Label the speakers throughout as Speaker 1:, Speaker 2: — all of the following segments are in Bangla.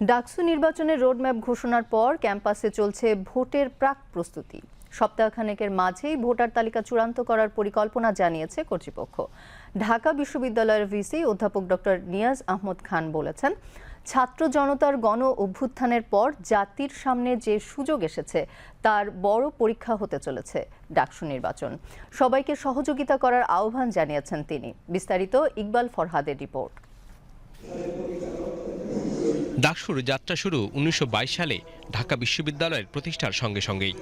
Speaker 1: ডাকসু নির্বাচনের রোডম্যাপ ঘোষণার পর ক্যাম্পাসে চলছে ভোটের প্রাক প্রস্তুতি। সপ্তাহখানেকের মাঝেই ভোটার তালিকা চূড়ান্ত করার পরিকল্পনা জানিয়েছে কর্তৃপক্ষ। ঢাকা বিশ্ববিদ্যালয়ের ভিসি অধ্যাপক ডক্টর নিয়াজ আহমদ খান বলেছেন, ছাত্র জনতার গণ অভ্যুত্থানের পর জাতির সামনে যে সুযোগ এসেছে তার বড় পরীক্ষা হতে চলেছে ডাকসু নির্বাচন। সবাইকে সহযোগিতা করার আহ্বান জানিয়েছেন তিনি। বিস্তারিত ইকবাল ফরহাদের রিপোর্ট।
Speaker 2: ডাকসুর যাত্রা শুরু 1922 সালে ঢাকা বিশ্ববিদ্যালয়ের প্রতিষ্ঠার সঙ্গে সঙ্গেই।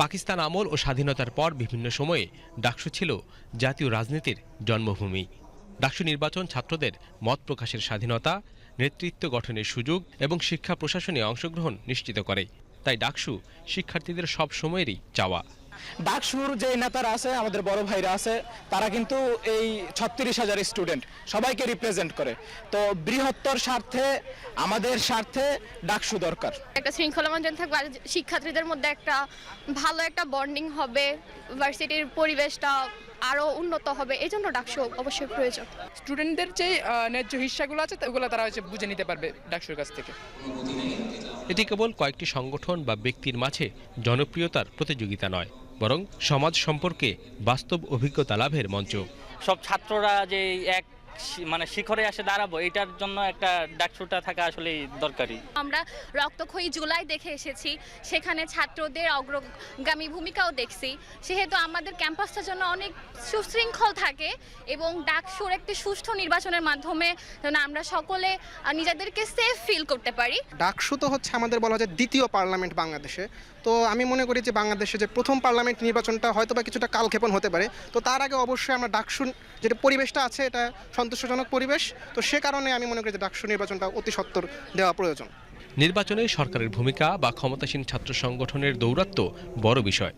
Speaker 2: পাকিস্তান আমল ও স্বাধীনতার পর বিভিন্ন সময়ে ডাকসু ছিল জাতীয় রাজনীতির জন্মভূমি। ডাকসু নির্বাচন ছাত্রদের মত প্রকাশের স্বাধীনতা, নেতৃত্ব গঠনের সুযোগ এবং শিক্ষা প্রশাসনে অংশগ্রহণ নিশ্চিত করে। তাই ডাকসু শিক্ষার্থীদের সব সময়েরই চাওয়া।
Speaker 3: ডাকসুর যে নেতারা আছে, আমাদের বড় ভাইরা আছে, তারা কিন্তু এই 36,000 স্টুডেন্ট সবাইকে রিপ্রেজেন্ট করে। তো বৃহত্তর স্বার্থে, আমাদের স্বার্থে ডাকসু দরকার।
Speaker 4: একটা শৃঙ্খলামঞ্জন থাকবে, আর শিক্ষার্থীদের মধ্যে একটা ভালো একটা বন্ডিং হবে, ভার্সিটির পরিবেশটা আরো উন্নত হবে, এই জন্য ডাকসু অবশ্যই প্রয়োজন।
Speaker 5: স্টুডেন্টদের যে ন্যায্য হিস্সাগুলো আছে ওগুলো তারা বুঝে নিতে পারবে ডাকসুর কাছ থেকে।
Speaker 2: এটি কেবল কয়েকটি সংগঠন বা ব্যক্তির মাঝে জনপ্রিয়তার প্রতিযোগিতা নয়, বরং সমাজ সম্পর্কে বাস্তব অভিজ্ঞতা লাভের মঞ্চ।
Speaker 6: সব ছাত্ররা যে এক শিখরে আসে দাঁড়াবো, এটার জন্য একটা ডাকসুটা থাকা আসলে দরকারি।
Speaker 4: আমরা রক্তক্ষয়ী জুলাই দেখে এসেছি, সেখানে ছাত্রদের অগ্রগামী ভূমিকাও দেখছি। সেহেতু আমাদের ক্যাম্পাসটার জন্য অনেক সুশৃঙ্খল থাকে এবং ডাকসুর একটি সুষ্ঠু নির্বাচনের মাধ্যমে যেন আমরা সকলে নিজেদেরকে সেফ ফিল করতে পারি।
Speaker 7: ডাকসু তো হচ্ছে আমাদের বলা যায় দ্বিতীয় পার্লামেন্ট বাংলাদেশে। তো আমি মনে করি যে বাংলাদেশে যে প্রথম পার্লামেন্ট নির্বাচনটা হয়তো বা কিছুটা কালক্ষেপণ হতে পারে। তো তার আগে অবশ্যই আমরা ডাকসু যেটা পরিবেশটা আছে এটা সন্তোষজনক পরিবেশ। তো সে কারণে আমি মনে করি যে ডাকসু নির্বাচনটা অতি সত্বর দেওয়া প্রয়োজন।
Speaker 2: নির্বাচনে সরকারের ভূমিকা বা ক্ষমতাসীন ছাত্র সংগঠনের দৌরাত্ম্য বড় বিষয়।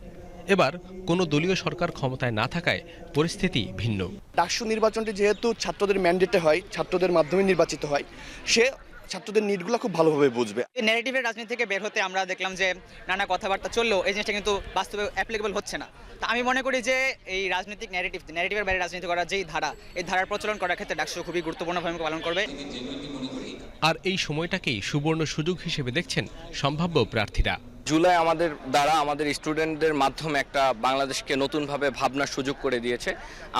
Speaker 2: এবার কোনো দলীয় সরকার ক্ষমতায় না থাকায় পরিস্থিতি ভিন্ন।
Speaker 8: ডাকসু নির্বাচনটি যেহেতু ছাত্রদের ম্যান্ডেটে হয়, ছাত্রদের মাধ্যমে নির্বাচিত হয়, সে ছাত্রদের নিডগুলো খুব ভালোভাবে বুঝবে।
Speaker 9: ন্যারেটিভের রাজনীতি থেকে বের হতে আমরা দেখলাম যে নানা কথাবার্তা চললেও এই জিনিসটা কিন্তু বাস্তবে অ্যাপ্লিকেবল হচ্ছে না। তা আমি মনে করি যে এই রাজনৈতিক ন্যারেটিভের বাইরে রাজনীতি করার যেই ধারা, এই ধারার প্রচলন করার ক্ষেত্রে ডাকসু খুবই গুরুত্বপূর্ণ ভূমিকা পালন করবে।
Speaker 2: আর এই সময়টাকেই সুবর্ণ সুযোগ হিসেবে দেখছেন সম্ভাব্য প্রার্থীরা।
Speaker 10: জুলাই আমাদের দ্বারা আমাদের স্টুডেন্টদের মাধ্যমে একটা বাংলাদেশকে নতুনভাবে ভাবনার সুযোগ করে দিয়েছে।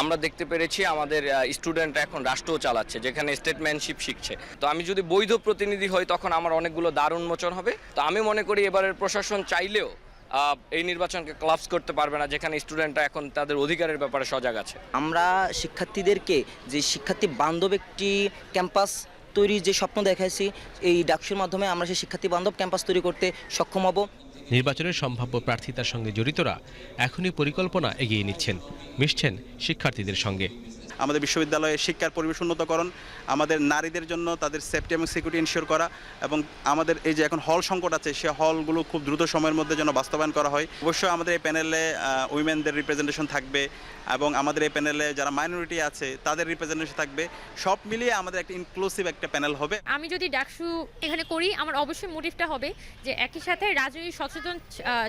Speaker 10: আমরা দেখতে পেরেছি আমাদের স্টুডেন্টরা এখন রাষ্ট্রও চালাচ্ছে, যেখানে স্টেটম্যানশিপ শিখছে। তো আমি যদি বৈধ প্রতিনিধি হই তখন আমার অনেকগুলো দ্বার উন্মোচন হবে। তো আমি মনে করি এবারের প্রশাসন চাইলেও এই নির্বাচনকে ক্লাবস করতে পারবে না, যেখানে স্টুডেন্টরা এখন তাদের অধিকারের ব্যাপারে সজাগ আছে।
Speaker 11: আমরা শিক্ষার্থীদেরকে যে শিক্ষার্থী বান্ধব একটি ক্যাম্পাস তৈরির যে স্বপ্ন দেখাইছি, এই ডাকসুর মাধ্যমে আমরা সেই শিক্ষার্থী বান্ধব ক্যাম্পাস তৈরি করতে সক্ষম হব।
Speaker 2: নির্বাচনের সম্ভাব্য প্রার্থিতার সঙ্গে জড়িতরা এখনই পরিকল্পনা এগিয়ে নিচ্ছেন, মিশছেন শিক্ষার্থীদের সঙ্গে।
Speaker 12: আমাদের বিশ্ববিদ্যালয়ে শিক্ষার পরিবেশ উন্নতকরণ, আমাদের নারীদের জন্য তাদের সেফটি এবং সিকিউরিটি ইনশিওর করা, এবং আমাদের এই যে এখন হল সংকট আছে, সে হলগুলো খুব দ্রুত সময়ের মধ্যে যেন বাস্তবায়ন করা হয়। অবশ্যই আমাদের এই প্যানেলে উইমেনদের রিপ্রেজেন্টেশন থাকবে এবং আমাদের এই প্যানেলে যারা মাইনরিটি আছে তাদের রিপ্রেজেন্টেশন থাকবে। সব মিলিয়ে আমাদের একটা ইনক্লুসিভ একটা প্যানেল হবে।
Speaker 13: আমি যদি ডাকসু এখানে করি, আমার অবশ্যই মোটিভটা হবে যে একই সাথে রাজনৈতিক সচেতন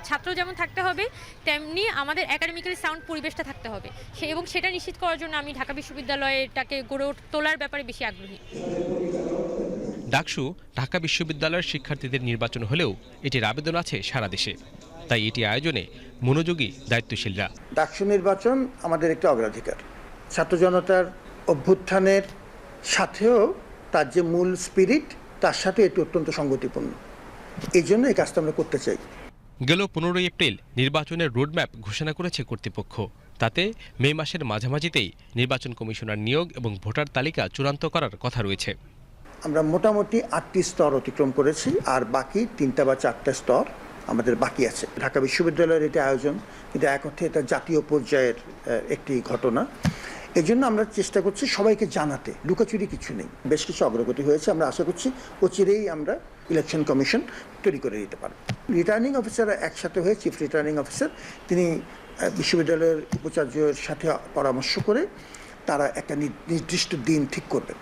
Speaker 13: ছাত্র যেমন থাকতে হবে, তেমনি আমাদের একাডেমিক্যালি সাউন্ড পরিবেশটা থাকতে হবে, এবং সেটা নিশ্চিত করার জন্য আমি ঢাকা বিশ্ববিদ্যালয়টাকে গড়ে তোলার ব্যাপারে বেশি আগ্রহী।
Speaker 2: ডাকসু ঢাকা বিশ্ববিদ্যালয়ের শিক্ষার্থীদের নির্বাচন হলেও এটির আবেদন আছে সারা দেশে। তাই এটি আয়োজনে মনোযোগী দায়িত্বশীলরা।
Speaker 14: ডাকসু নির্বাচন আমাদের একটি অগ্রাধিকার। ছাত্র জনতার অভ্যুত্থানের সাথেও তার যে মূল স্পিরিট, তার সাথে এটি অত্যন্ত সঙ্গতিপূর্ণ। এই জন্য এই কাজটা আমরা করতে চাই।
Speaker 2: গেল 15 এপ্রিল নির্বাচনের রোডম্যাপ ঘোষণা করেছে কর্তৃপক্ষ। তাতে মে মাসের মাঝামাঝিতেই নির্বাচন কমিশনার নিয়োগ এবং ভোটার তালিকা চূড়ান্ত করার কথা রয়েছে।
Speaker 14: আমরা মোটামুটি 8টি স্তর অতিক্রম করেছি, আর বাকি 3টা বা 4টা স্তর আমাদের বাকি আছে। ঢাকা বিশ্ববিদ্যালয়ের এটি আয়োজন, কিন্তু এক অর্থে এটা জাতীয় পর্যায়ের একটি ঘটনা। এই জন্য আমরা চেষ্টা করছি সবাইকে জানাতে, লুকাচুরি কিছু নেই। বেশ কিছু অগ্রগতি হয়েছে, আমরা আশা করছি অচিরেই আমরা ইলেকশন কমিশন তৈরি করে দিতে পারব। রিটার্নিং অফিসার একসাথে হয়ে চিফ রিটার্নিং অফিসার তিনি বিশ্ববিদ্যালয়ের উপাচার্যের সাথে পরামর্শ করে তারা একটা নির্দিষ্ট দিন ঠিক করবেন,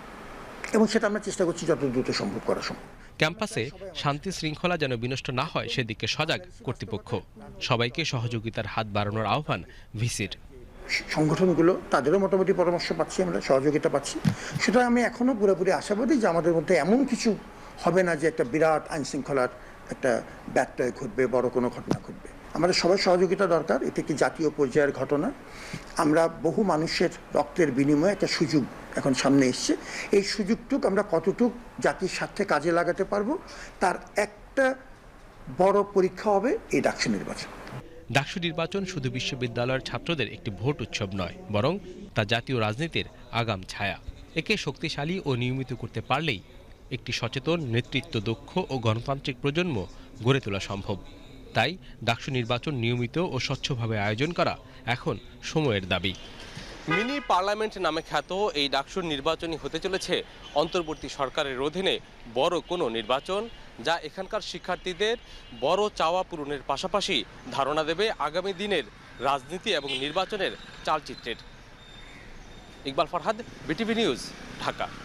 Speaker 14: এবং সেটা আমরা চেষ্টা করছি যত দ্রুত সম্ভব করা সম্ভব।
Speaker 2: ক্যাম্পাসে শান্তি শৃঙ্খলা যেন বিনষ্ট না হয় সেদিকে সজাগ কর্তৃপক্ষ। সবাইকে সহযোগিতার হাত বাড়ানোর আহ্বান ভিসির।
Speaker 14: সংগঠনগুলো তাদেরও মোটামুটি পরামর্শ পাচ্ছি, আমরা সহযোগিতা পাচ্ছি। সুতরাং আমি এখনও পুরোপুরি আশাবাদী যে আমাদের মধ্যে এমন কিছু হবে না যে একটা বিরাট আইনশৃঙ্খলার একটা ব্যত্যয় ঘটবে, বড় কোনো ঘটনা ঘটবে। আমাদের সবার সহযোগিতা দরকার। এটি একটি জাতীয় পর্যায়ের ঘটনা। আমরা বহু মানুষের রক্তের বিনিময়ে একটা সুযোগ এখন সামনে এসছে। এই সুযোগটুকু আমরা কতটুকু জাতির স্বার্থে কাজে লাগাতে পারবো তার একটা বড় পরীক্ষা হবে এই ডাকসু নির্বাচন।
Speaker 2: ডাকসু নির্বাচন শুধু বিশ্ববিদ্যালয়ের ছাত্রদের একটি ভোট উৎসব নয়, বরং তা জাতীয় রাজনীতির আগাম ছায়া। একে শক্তিশালী ও নিয়মিত করতে পারলেই একটি সচেতন, নেতৃত্ব দক্ষ ও গণতান্ত্রিক প্রজন্ম গড়ে তোলা সম্ভব। তাই ডাকসু নির্বাচন নিয়মিত ও স্বচ্ছভাবে আয়োজন করা এখন সময়ের দাবি। মিনি পার্লামেন্ট নামে খ্যাত এই ডাকসুর নির্বাচনই হতে চলেছে অন্তর্বর্তী সরকারের অধীনে বড় কোনো নির্বাচন, যা এখানকার শিক্ষার্থীদের বড় চাওয়া পূরণের পাশাপাশি ধারণা দেবে আগামী দিনের রাজনীতি এবং নির্বাচনের চালচিত্রের। Iqbal Farhad, BTV news, Dhaka.